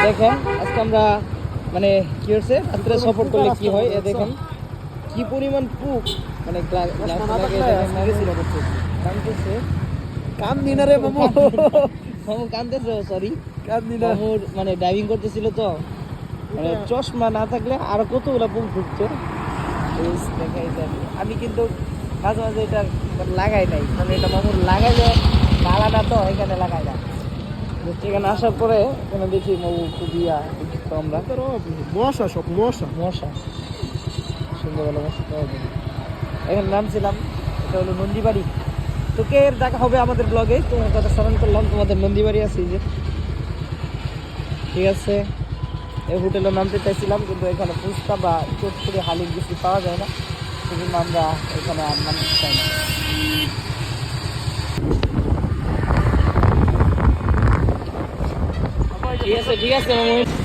দেখেন আজকে আমরা মানে কি হচ্ছে রাত্রে সফর করলে কি হয় এ দেখেন কি পরিমাণ পুক মানে কান্দতেছে কান্দিনা রে মামু মামু কান্দতেছে সরি কান্দিনা মামুর মানে ড্রাইভিং করতেছিল তো মানে চশমা না থাকলে আর কতগুলো পুক ঢুকতো দেখাই যাবে আমি কিন্তু মাঝে মাঝে এটা লাগাই নাই মানে এটা মামুর লাগাইলে ভালো না তো এখানে লাগাই না এখানে আসার পরে এখানে দেখি মামু খুব দুঃখিত আমরা মশা সব মশা মশা সুন্দর হলো মশা পাওয়া যাবে এখানে নামছিলাম এটা হলো নন্দীবাড়ি তোকে দেখা হবে আমাদের ব্লগে তোমার কথা স্মরণ করলাম তোমাদের নন্দীবাড়ি আছে এই যে ঠিক আছে এই হোটেলে নামতে চাইছিলাম কিন্তু এখানে ফুচকা বা চটপুরি হালিম কিছু পাওয়া যায় না সেজন্য আমরা এখানে আর নামতে চাই না ঠিক আছে মামু